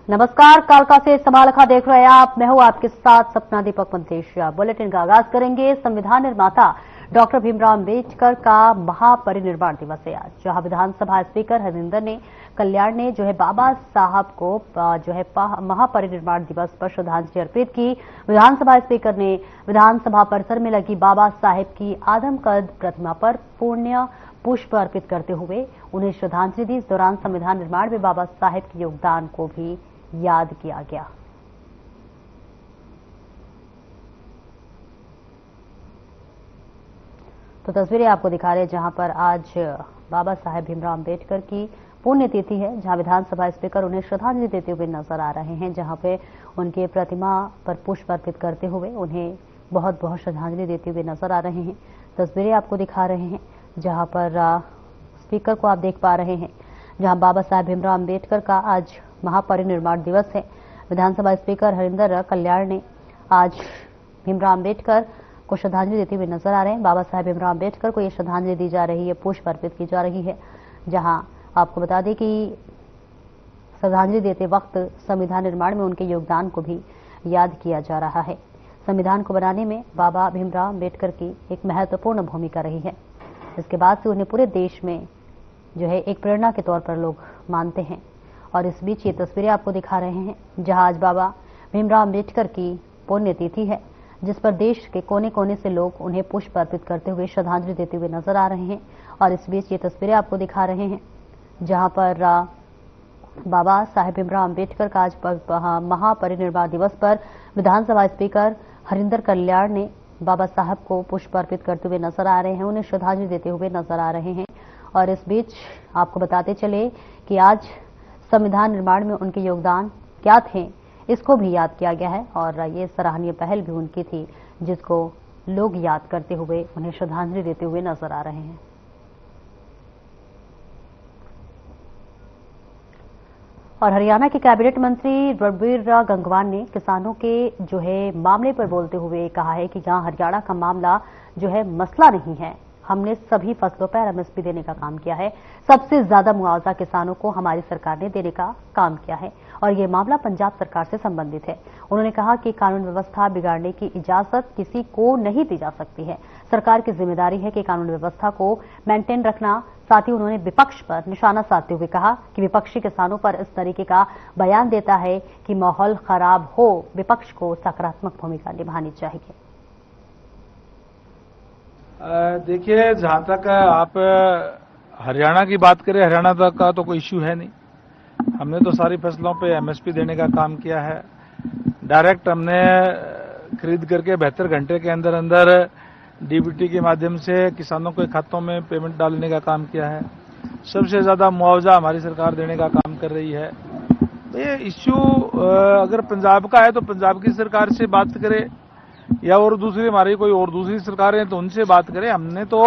नमस्कार, कालका से समालखा देख रहे हैं आप। मैं हूं आपके साथ सपना दीपक मंतेशिया। बुलेटिन का आगाज करेंगे। संविधान निर्माता डॉक्टर भीमराव अम्बेडकर का महापरिनिर्वाण दिवस है आज, जहां विधानसभा स्पीकर हरिंदर कल्याण ने बाबा साहब को महापरिनिर्वाण दिवस पर श्रद्धांजलि अर्पित की। विधानसभा स्पीकर ने विधानसभा परिसर में लगी बाबा साहेब की आदमकद प्रतिमा पर पुष्प अर्पित करते हुए उन्हें श्रद्धांजलि दी। इस दौरान संविधान निर्माण में बाबा साहेब के योगदान को भी याद किया गया। तो तस्वीरें आपको दिखा रहे हैं जहां पर आज बाबा साहेब भीमराव अम्बेडकर की पुण्यतिथि है, जहां विधानसभा स्पीकर उन्हें श्रद्धांजलि देते हुए नजर आ रहे हैं, जहां पे उनके प्रतिमा पर पुष्प अर्पित करते हुए उन्हें बहुत बहुत श्रद्धांजलि देते हुए नजर आ रहे हैं। तस्वीरें आपको दिखा रहे हैं जहां पर स्पीकर को आप देख पा रहे हैं, जहां बाबा साहेब भीमराव अम्बेडकर का आज महापरिनिर्वाण दिवस है। विधानसभा स्पीकर हरिंदर कल्याण ने आज भीमराव अम्बेडकर को श्रद्धांजलि देते हुए नजर आ रहे हैं। बाबा साहेब भीमराव अम्बेडकर को ये श्रद्धांजलि दी जा रही है, पुष्प अर्पित की जा रही है, जहां आपको बता दें कि श्रद्धांजलि देते वक्त संविधान निर्माण में उनके योगदान को भी याद किया जा रहा है। संविधान को बनाने में बाबा भीमराव अम्बेडकर की एक महत्वपूर्ण भूमिका रही है। इसके बाद से उन्हें पूरे देश में एक प्रेरणा के तौर पर लोग मानते हैं। और इस बीच ये तस्वीरें आपको दिखा रहे हैं जहां आज बाबा भीमराव अम्बेडकर की पुण्यतिथि है, जिस पर देश के कोने कोने से लोग उन्हें पुष्प अर्पित करते हुए श्रद्धांजलि देते हुए नजर आ रहे हैं। और इस बीच ये तस्वीरें आपको दिखा रहे हैं जहां पर बाबा साहेब भीमराव अम्बेडकर का आज महापरिनिर्वाण दिवस पर विधानसभा स्पीकर हरिंदर कल्याण ने बाबा साहब को पुष्प अर्पित करते हुए नजर आ रहे हैं, उन्हें श्रद्धांजलि देते हुए नजर आ रहे हैं। और इस बीच आपको बताते चले कि आज संविधान निर्माण में उनके योगदान क्या थे, इसको भी याद किया गया है। और ये सराहनीय पहल भी उनकी थी, जिसको लोग याद करते हुए उन्हें श्रद्धांजलि देते हुए नजर आ रहे हैं। और हरियाणा के कैबिनेट मंत्री रणबीर गंगवार ने किसानों के मामले पर बोलते हुए कहा है कि यहाँ हरियाणा का मामला मसला नहीं है, हमने सभी फसलों पर एमएसपी देने का काम किया है। सबसे ज्यादा मुआवजा किसानों को हमारी सरकार ने देने का काम किया है और ये मामला पंजाब सरकार से संबंधित है। उन्होंने कहा कि कानून व्यवस्था बिगाड़ने की इजाजत किसी को नहीं दी जा सकती है। सरकार की जिम्मेदारी है कि कानून व्यवस्था को मेंटेन रखना। साथ ही उन्होंने विपक्ष पर निशाना साधते हुए कहा कि विपक्षी किसानों पर इस तरीके का बयान देता है कि माहौल खराब हो, विपक्ष को सकारात्मक भूमिका निभानी चाहिए। देखिए, जहां तक आप हरियाणा की बात करें, हरियाणा तक का तो कोई इश्यू है नहीं। हमने तो सारी फसलों पे एमएसपी देने का काम किया है। डायरेक्ट हमने खरीद करके 72 घंटे के अंदर अंदर डीबीटी के माध्यम से किसानों के खातों में पेमेंट डालने का काम किया है। सबसे ज्यादा मुआवजा हमारी सरकार देने का काम कर रही है। तो ये इश्यू अगर पंजाब का है तो पंजाब की सरकार से बात करें, या और दूसरी हमारी कोई और दूसरी सरकारें तो उनसे बात करें। हमने तो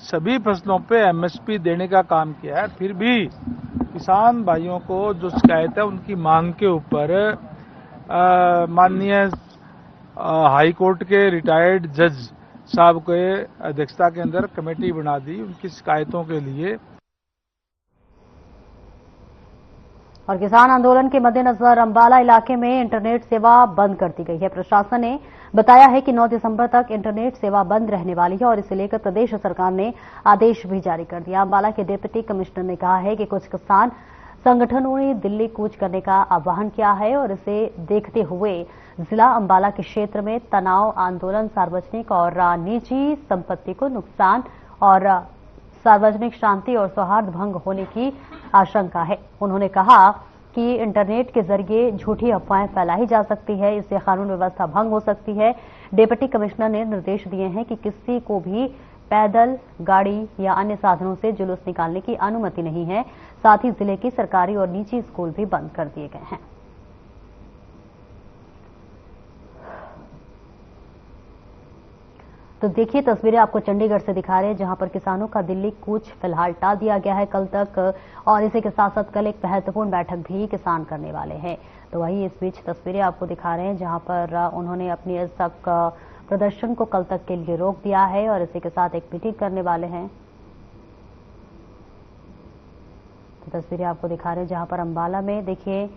सभी फसलों पे एमएसपी देने का काम किया है। फिर भी किसान भाइयों को जो शिकायत है, उनकी मांग के ऊपर माननीय हाई कोर्ट के रिटायर्ड जज साहब के अध्यक्षता के अंदर कमेटी बना दी उनकी शिकायतों के लिए। और किसान आंदोलन के मद्देनजर अंबाला इलाके में इंटरनेट सेवा बंद कर दी गई है। प्रशासन ने बताया है कि 9 दिसंबर तक इंटरनेट सेवा बंद रहने वाली है और इसे लेकर प्रदेश सरकार ने आदेश भी जारी कर दिया। अंबाला के डिप्टी कमिश्नर ने कहा है कि कुछ किसान संगठनों ने दिल्ली कूच करने का आह्वान किया है और इसे देखते हुए जिला अंबाला के क्षेत्र में तनाव, आंदोलन, सार्वजनिक और निजी संपत्ति को नुकसान और सार्वजनिक शांति और सौहार्द भंग होने की आशंका है। उन्होंने कहा कि इंटरनेट के जरिए झूठी अफवाहें फैलाई जा सकती है, इससे कानून व्यवस्था भंग हो सकती है। डिप्टी कमिश्नर ने निर्देश दिए हैं कि किसी को भी पैदल, गाड़ी या अन्य साधनों से जुलूस निकालने की अनुमति नहीं है। साथ ही जिले की सरकारी और निजी स्कूल भी बंद कर दिए गए हैं। तो देखिए, तस्वीरें आपको चंडीगढ़ से दिखा रहे हैं जहां पर किसानों का दिल्ली कूच फिलहाल टाल दिया गया है कल तक, और इसी के साथ साथ कल एक महत्वपूर्ण बैठक भी किसान करने वाले हैं। तो वही इस बीच तस्वीरें आपको दिखा रहे हैं जहां पर उन्होंने अपनी इस तक प्रदर्शन को कल तक के लिए रोक दिया है और इसी के साथ एक मीटिंग करने वाले हैं। तो तस्वीरें आपको दिखा रहे हैं जहां पर अंबाला में देखिए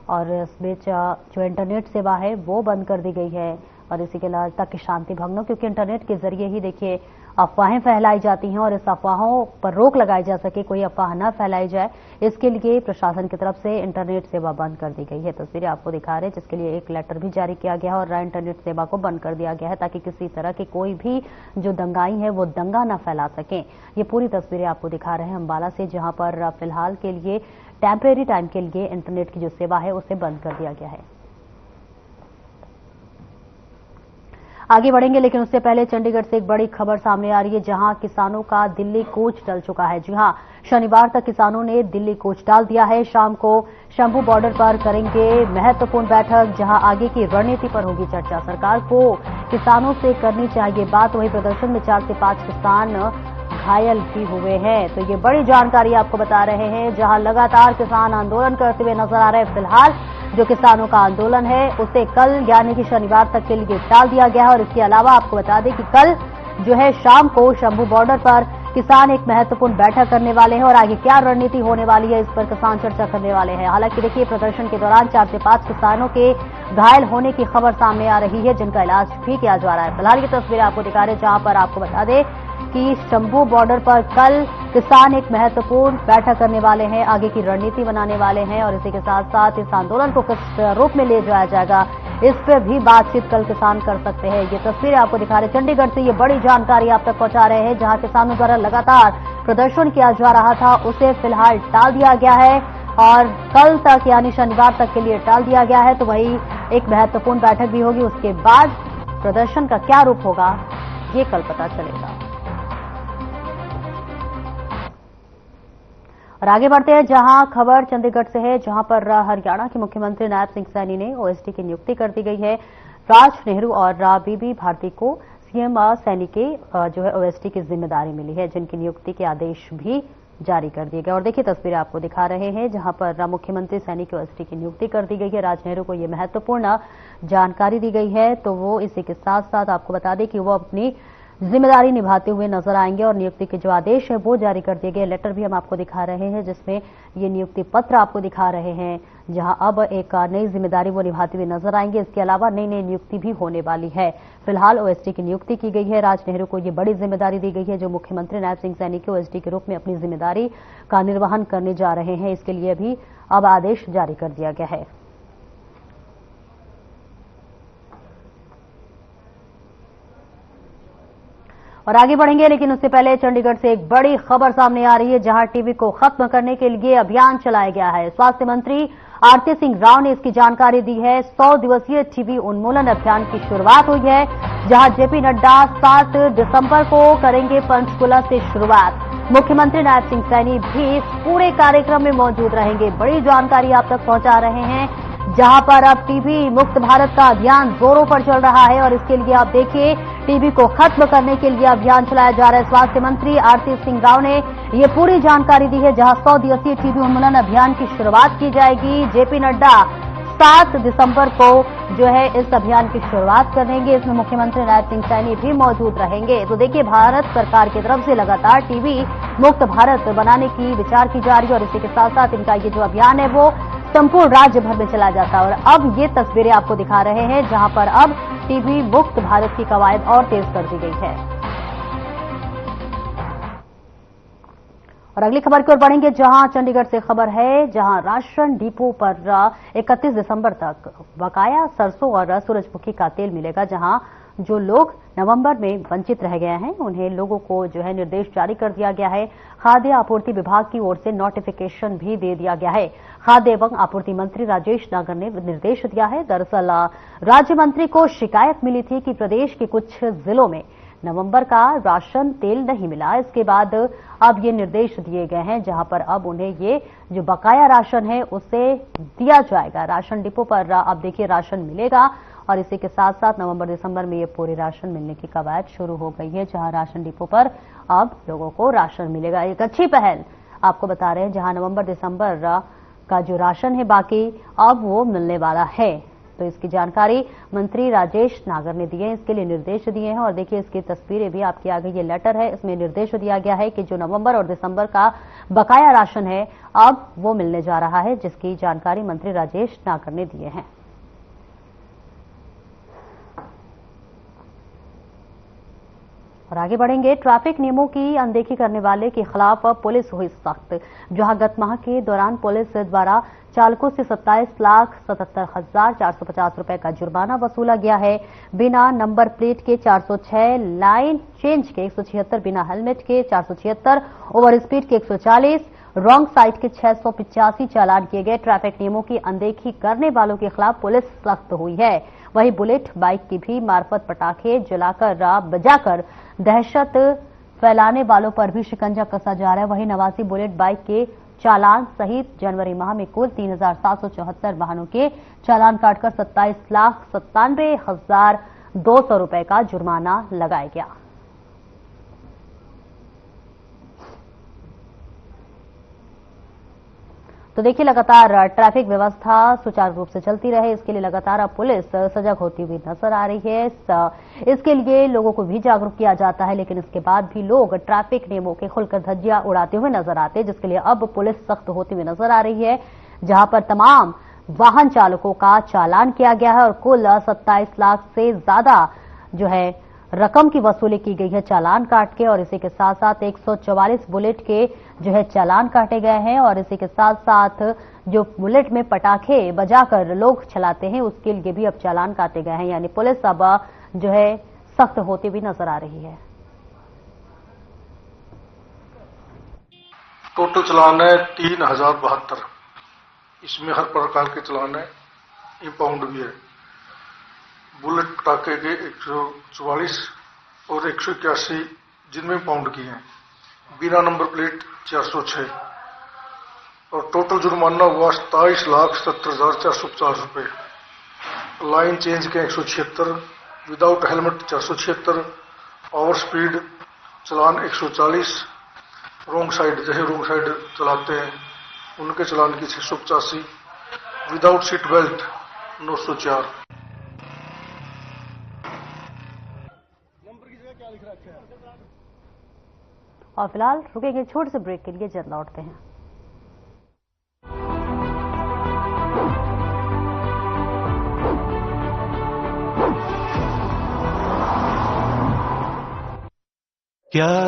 और इस बीच जो इंटरनेट सेवा है वो बंद कर दी गई है और इसी के अलावा तक की शांति भंग न, क्योंकि इंटरनेट के जरिए ही देखिए अफवाहें फैलाई जाती हैं और इस अफवाहों पर रोक लगाई जा सके, कोई अफवाह न फैलाई जाए, इसके लिए प्रशासन की तरफ से इंटरनेट सेवा बंद कर दी गई है। तस्वीरें आपको दिखा रहे हैं, जिसके लिए एक लेटर भी जारी किया गया है और इंटरनेट सेवा को बंद कर दिया गया है ताकि किसी तरह की कोई भी जो दंगाई है वो दंगा न फैला सकें। ये पूरी तस्वीरें आपको दिखा रहे हैं अंबाला से, जहां पर फिलहाल के लिए टेम्परेरी टाइम के लिए इंटरनेट की जो सेवा है उसे बंद कर दिया गया है। आगे बढ़ेंगे, लेकिन उससे पहले चंडीगढ़ से एक बड़ी खबर सामने आ रही है, जहां किसानों का दिल्ली कूच टल चुका है। जी हां, शनिवार तक किसानों ने दिल्ली कूच डाल दिया है। शाम को शंभू बॉर्डर पर करेंगे महत्वपूर्ण बैठक, जहां आगे की रणनीति पर होगी चर्चा। सरकार को किसानों से करनी चाहिए बात। वहीं प्रदर्शन में 4 से 5 किसान घायल भी हुए हैं। तो ये बड़ी जानकारी आपको बता रहे हैं, जहां लगातार किसान आंदोलन करते हुए नजर आ रहे हैं। फिलहाल जो किसानों का आंदोलन है उसे कल यानी कि शनिवार तक के लिए टाल दिया गया है। और इसके अलावा आपको बता दें कि कल जो है शाम को शंभू बॉर्डर पर किसान एक महत्वपूर्ण बैठक करने वाले हैं और आगे क्या रणनीति होने वाली है इस पर किसान चर्चा करने वाले हैं। हालांकि देखिए, प्रदर्शन के दौरान 4 से 5 किसानों के घायल होने की खबर सामने आ रही है, जिनका इलाज भी किया जा रहा है। फिलहाल ये तस्वीरें आपको दिखा रहे हैं, जहां पर आपको बता दें कि शंभू बॉर्डर पर कल किसान एक महत्वपूर्ण बैठक करने वाले हैं, आगे की रणनीति बनाने वाले हैं और इसी के साथ साथ इस आंदोलन को किस रूप में ले जाया जाएगा इस पर भी बातचीत कल किसान कर सकते हैं। ये तस्वीरें आपको दिखा रहे हैं, चंडीगढ़ से ये बड़ी जानकारी आप तक पहुंचा रहे हैं, जहां किसानों द्वारा लगातार प्रदर्शन किया जा रहा था उसे फिलहाल टाल दिया गया है और कल तक यानी शनिवार तक के लिए टाल दिया गया है। तो वही एक महत्वपूर्ण बैठक भी होगी, उसके बाद प्रदर्शन का क्या रूप होगा ये कल पता चलेगा। और आगे बढ़ते हैं, जहां खबर चंडीगढ़ से है, जहां पर हरियाणा के मुख्यमंत्री नायब सिंह सैनी ने ओएसडी की नियुक्ति कर दी गई है। राज नेहरू और बीबी भारती को सीएम सैनी के जो है ओएसडी की जिम्मेदारी मिली है, जिनकी नियुक्ति के आदेश भी जारी कर दिए गए। और देखिए, तस्वीरें आपको दिखा रहे हैं, जहां पर मुख्यमंत्री सैनी की ओएसडी की नियुक्ति कर दी गई है। राज नेहरू को यह महत्वपूर्ण जानकारी दी गई है, तो वो इसी के साथ साथ आपको बता दें कि वो अपनी जिम्मेदारी निभाते हुए नजर आएंगे और नियुक्ति के जो आदेश है वो जारी कर दिए गए। लेटर भी हम आपको दिखा रहे हैं, जिसमें ये नियुक्ति पत्र आपको दिखा रहे हैं, जहां अब एक नई जिम्मेदारी वो निभाते हुए नजर आएंगे। इसके अलावा नई नई नियुक्ति भी होने वाली है। फिलहाल ओएसडी की नियुक्ति की गई है। राज नेहरू को ये बड़ी जिम्मेदारी दी गई है, जो मुख्यमंत्री नायब सिंह सैनी के ओएसडी के रूप में अपनी जिम्मेदारी का निर्वहन करने जा रहे हैं। इसके लिए भी अब आदेश जारी कर दिया गया है। और आगे बढ़ेंगे, लेकिन उससे पहले चंडीगढ़ से एक बड़ी खबर सामने आ रही है, जहां टीबी को खत्म करने के लिए अभियान चलाया गया है। स्वास्थ्य मंत्री आरती सिंह राव ने इसकी जानकारी दी है। 100 दिवसीय टीबी उन्मूलन अभियान की शुरुआत हुई है, जहां जेपी नड्डा 7 दिसंबर को करेंगे पंचकुला से शुरुआत। मुख्यमंत्री नायब सिंह सैनी भी इस पूरे कार्यक्रम में मौजूद रहेंगे। बड़ी जानकारी आप तक पहुंचा रहे हैं, जहां पर अब टीबी मुक्त भारत का अभियान जोरों पर चल रहा है और इसके लिए आप देखिए, टीबी को खत्म करने के लिए अभियान चलाया जा रहा है। स्वास्थ्य मंत्री आरती सिंह राव ने ये पूरी जानकारी दी है, जहां 100 दिवसीय टीबी उन्मूलन अभियान की शुरुआत की जाएगी। जेपी नड्डा 7 दिसंबर को जो है इस अभियान की शुरुआत करेंगे। इसमें मुख्यमंत्री नायब सिंह सैनी भी मौजूद रहेंगे। तो देखिए, भारत सरकार की तरफ से लगातार टीबी मुक्त भारत बनाने की विचार की जा रही है और इसी के साथ साथ इनका ये जो अभियान है वो संपूर्ण राज्य भर में चला जाता है। और अब ये तस्वीरें आपको दिखा रहे हैं, जहां पर अब टीबी मुक्त भारत की कवायद और तेज कर दी गई है। और अगली खबर की ओर बढ़ेंगे, जहां चंडीगढ़ से खबर है, जहां राशन डिपो पर 31 दिसंबर तक बकाया सरसों और सूरजमुखी का तेल मिलेगा। जहां जो लोग नवंबर में वंचित रह गए हैं उन्हें लोगों को जो है निर्देश जारी कर दिया गया है। खाद्य आपूर्ति विभाग की ओर से नोटिफिकेशन भी दे दिया गया है। खाद्य एवं आपूर्ति मंत्री राजेश नागर ने निर्देश दिया है। दरअसल राज्य मंत्री को शिकायत मिली थी कि प्रदेश के कुछ जिलों में नवंबर का राशन तेल नहीं मिला। इसके बाद अब ये निर्देश दिए गए हैं, जहां पर अब उन्हें ये जो बकाया राशन है उसे दिया जाएगा। राशन डिपो पर अब देखिए राशन मिलेगा और इसी के साथ साथ नवंबर दिसंबर में ये पूरे राशन मिलने की कवायद शुरू हो गई है, जहां राशन डिपो पर अब लोगों को राशन मिलेगा। एक अच्छी पहल आपको बता रहे हैं, जहां नवंबर दिसंबर का जो राशन है बाकी अब वो मिलने वाला है। तो इसकी जानकारी मंत्री राजेश नागर ने दी है, इसके लिए निर्देश दिए हैं। और देखिए इसकी तस्वीरें भी आपके आगे, ये लेटर है, इसमें निर्देश दिया गया है कि जो नवंबर और दिसंबर का बकाया राशन है अब वो मिलने जा रहा है, जिसकी जानकारी मंत्री राजेश नागर ने दिए हैं। और आगे बढ़ेंगे, ट्रैफिक नियमों की अनदेखी करने वाले के खिलाफ पुलिस हुई सख्त। जहां गत माह के दौरान पुलिस द्वारा चालकों से 27,77,450 रुपए का जुर्माना वसूला गया है। बिना नंबर प्लेट के 406, लाइन चेंज के 176, बिना हेलमेट के 476, ओवर स्पीड के 140, रॉन्ग साइड के 685 चालान किए गए। ट्रैफिक नियमों की अनदेखी करने वालों के खिलाफ पुलिस सख्त हुई है। वहीं बुलेट बाइक की भी मार्फत पटाखे जलाकर बजाकर दहशत फैलाने वालों पर भी शिकंजा कसा जा रहा है। वहीं 89 बुलेट बाइक के चालान सहित जनवरी माह में कुल 3,774 वाहनों के चालान काटकर 27,97,200 रुपए का जुर्माना लगाया गया। तो देखिए लगातार ट्रैफिक व्यवस्था सुचारू रूप से चलती रहे, इसके लिए लगातार अब पुलिस सजग होती हुई नजर आ रही है। इसके लिए लोगों को भी जागरूक किया जाता है, लेकिन इसके बाद भी लोग ट्रैफिक नियमों के खुलकर धज्जियां उड़ाते हुए नजर आते हैं, जिसके लिए अब पुलिस सख्त होती हुई नजर आ रही है। जहां पर तमाम वाहन चालकों का चालान किया गया है और कुल 27 लाख से ज्यादा जो है रकम की वसूली की गई है चालान काट के। और इसी के साथ साथ 144 बुलेट के जो है चालान काटे गए हैं। और इसी के साथ साथ जो बुलेट में पटाखे बजाकर लोग चलाते हैं उसके लिए भी अब चालान काटे गए हैं। यानी पुलिस अब जो है सख्त होती हुई नजर आ रही है। टोटल चलान है 3072। इसमें हर प्रकार के चलान है, इंपाउंड भी है। बुलेट पटाखे के 144 और 181 जिनमें पाउंड किए हैं। बिना नंबर प्लेट 406 और टोटल जुर्माना हुआ 27,70,450 रुपए। लाइन चेंज के 176, विदाउट हेलमेट 476, ओवर स्पीड चलान 140, रॉन्ग साइड जैसे रॉन्ग साइड चलाते हैं उनके चलान की 685, विदाउट सीट बेल्ट 904। और फिलहाल रुकेंगे छोटे से ब्रेक के लिए, जल्द लौटते हैं। क्या